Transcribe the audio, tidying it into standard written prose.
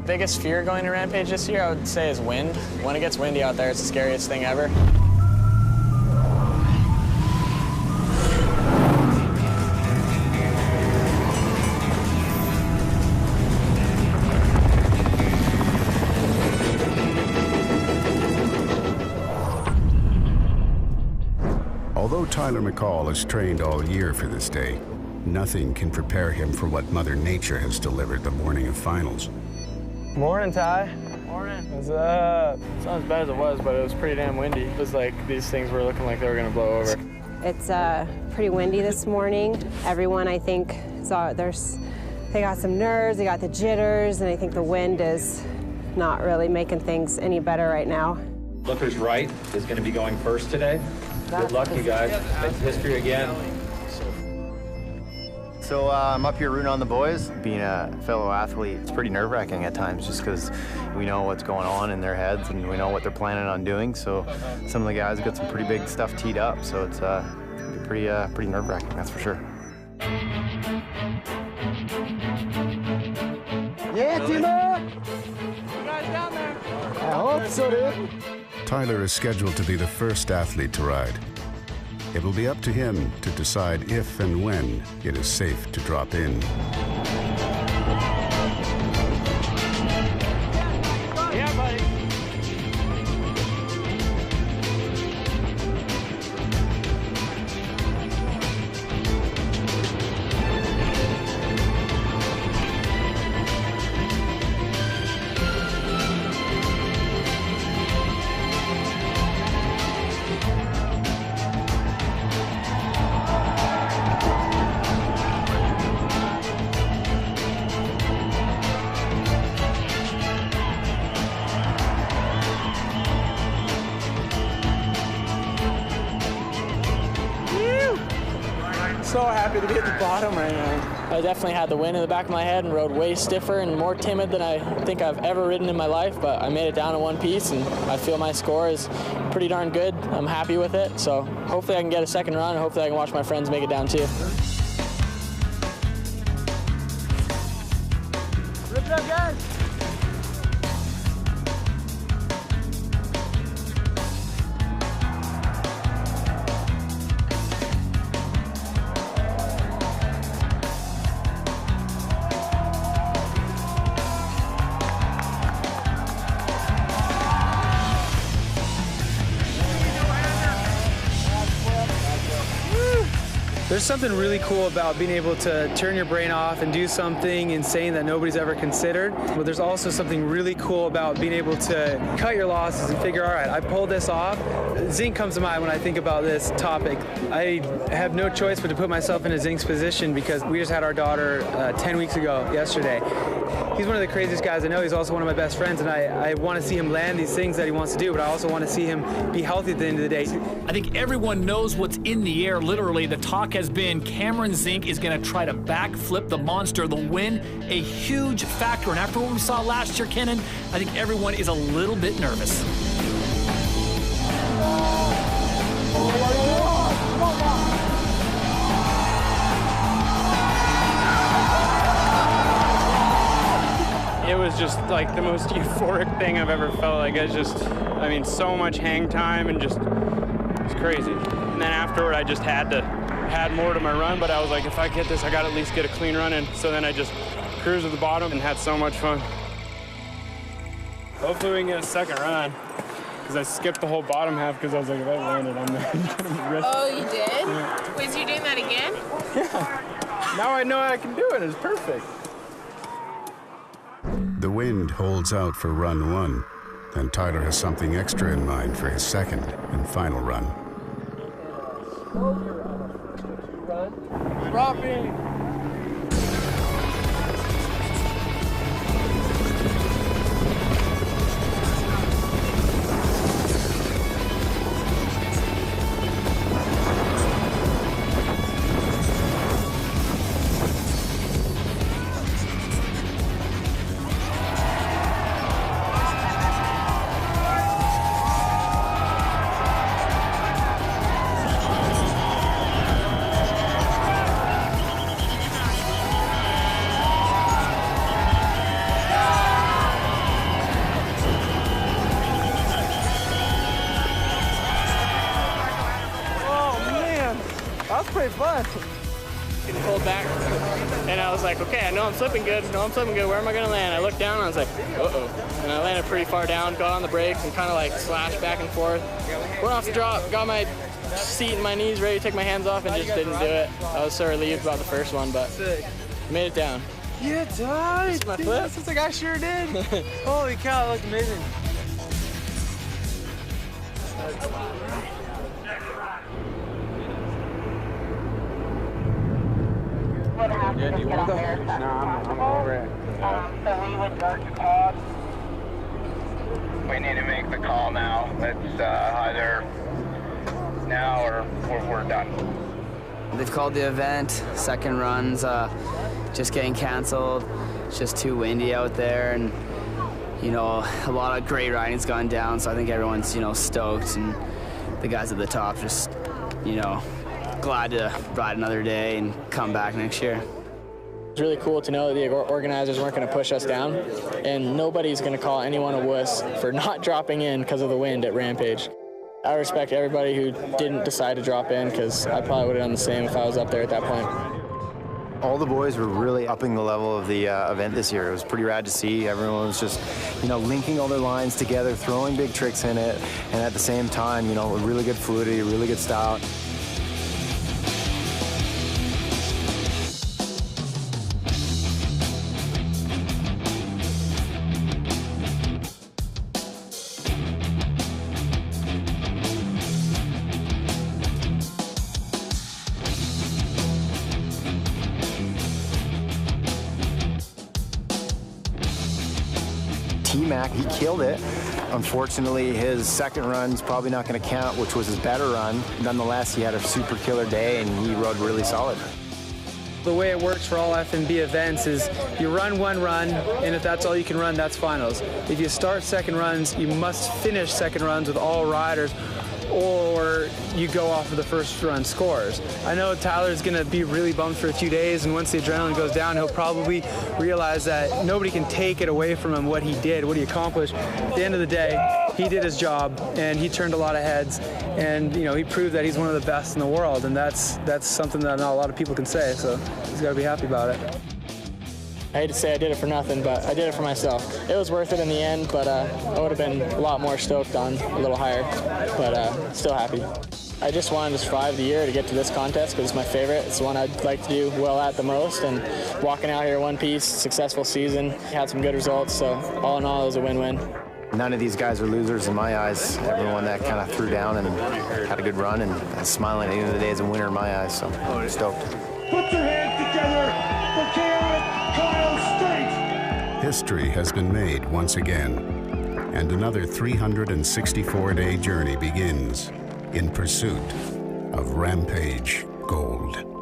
Biggest fear going to Rampage this year, I would say, is wind. When it gets windy out there, it's the scariest thing ever. Although Tyler McCall has trained all year for this day, nothing can prepare him for what Mother Nature has delivered the morning of finals. Morning, Ty. Morning. What's up? It's not as bad as it was, but it was pretty damn windy. It was like these things were looking like they were going to blow over. It's pretty windy this morning. Everyone, I think, they got some nerves, they got the jitters, and I think the wind is not really making things any better right now. Looker's right is going to be going first today. Good luck, you guys. It's history again. So I'm up here rooting on the boys. Being a fellow athlete, it's pretty nerve-wracking at times just because we know what's going on in their heads and we know what they're planning on doing. So some of the guys got some pretty big stuff teed up, so it's pretty nerve-wracking, that's for sure. Yeah, Timo! You guys down there? I hope so, dude. Tyler is scheduled to be the first athlete to ride. It will be up to him to decide if and when it is safe to drop in. Yeah, buddy. So happy to be at the bottom right now. I definitely had the wind in the back of my head and rode way stiffer and more timid than I think I've ever ridden in my life, but I made it down in one piece and I feel my score is pretty darn good. I'm happy with it, so hopefully I can get a second run and hopefully I can watch my friends make it down too. Rip it up, guys! There's something really cool about being able to turn your brain off and do something insane that nobody's ever considered. But there's also something really cool about being able to cut your losses and figure, all right, I pulled this off. Zink comes to mind when I think about this topic. I have no choice but to put myself in Zink's position because we just had our daughter 10 weeks ago yesterday. He's one of the craziest guys I know. He's also one of my best friends, and I want to see him land these things that he wants to do, but I also want to see him be healthy at the end of the day. I think everyone knows what's in the air, literally. The talk has been Cameron Zink is going to try to backflip the monster. The win, a huge factor. And after what we saw last year, Kenan, I think everyone is a little bit nervous. It was just like the most euphoric thing I've ever felt. Like it's just, I mean, so much hang time and just, it was crazy. And then afterward, I just had more to my run, but I was like, if I get this, I gotta at least get a clean run. And so then I just cruised to the bottom and had so much fun. Hopefully we can get a second run, because I skipped the whole bottom half because I was like, if I landed, I'm there. Oh, you did? Yeah. Was you doing that again? Yeah. Now I know I can do it. It's perfect. The wind holds out for run one, and Tyler has something extra in mind for his second and final run. Dropping. really fun. Getting pulled back, and I was like, okay, I know I'm slipping good. Where am I gonna land? I looked down, and I was like, uh-oh. And I landed pretty far down, got on the brakes, and kind of like slashed back and forth. Went off the drop, got my seat and my knees ready to take my hands off, and just didn't do it. I was so relieved about the first one, but made it down. Yeah, tight. My flip? It's like I sure did. Holy cow, that looked amazing. Yeah, do you want to go? No, I'm over it. So we would go to Todd. We need to make the call now. It's either now or we're done. They've called the event. Second run's just getting canceled. It's just too windy out there, and you know, a lot of great riding's gone down. So I think everyone's, you know, stoked, and the guys at the top just, you know, glad to ride another day and come back next year. It's really cool to know that the organizers weren't going to push us down, and nobody's going to call anyone a wuss for not dropping in because of the wind at Rampage. I respect everybody who didn't decide to drop in, because I probably would have done the same if I was up there at that point. All the boys were really upping the level of the event this year. It was pretty rad to see. Everyone was just, you know, linking all their lines together, throwing big tricks in it, and at the same time, you know, really good fluidity, really good style. T-Mac, he killed it. Unfortunately, his second run's probably not going to count, which was his better run. Nonetheless, he had a super killer day, and he rode really solid. The way it works for all F&B events is you run one run, and if that's all you can run, that's finals. If you start second runs, you must finish second runs with all riders, or you go off of the first run scores. I know Tyler's gonna be really bummed for a few days, and once the adrenaline goes down, he'll probably realize that nobody can take it away from him what he did, what he accomplished. At the end of the day, he did his job, and he turned a lot of heads, and you know, he proved that he's one of the best in the world, and that's something that not a lot of people can say, so he's gotta be happy about it. I hate to say I did it for nothing, but I did it for myself. It was worth it in the end, but I would have been a lot more stoked on a little higher, but still happy. I just wanted to survive the year to get to this contest because it's my favorite. It's the one I'd like to do well at the most, and walking out here one piece, successful season, had some good results, so all in all, it was a win-win. None of these guys are losers in my eyes. Everyone that kind of threw down and had a good run and smiling at the end of the day is a winner in my eyes, so I'm stoked. Put your hands together for Kyle Straight! History has been made once again, and another 364-day journey begins in pursuit of Rampage Gold.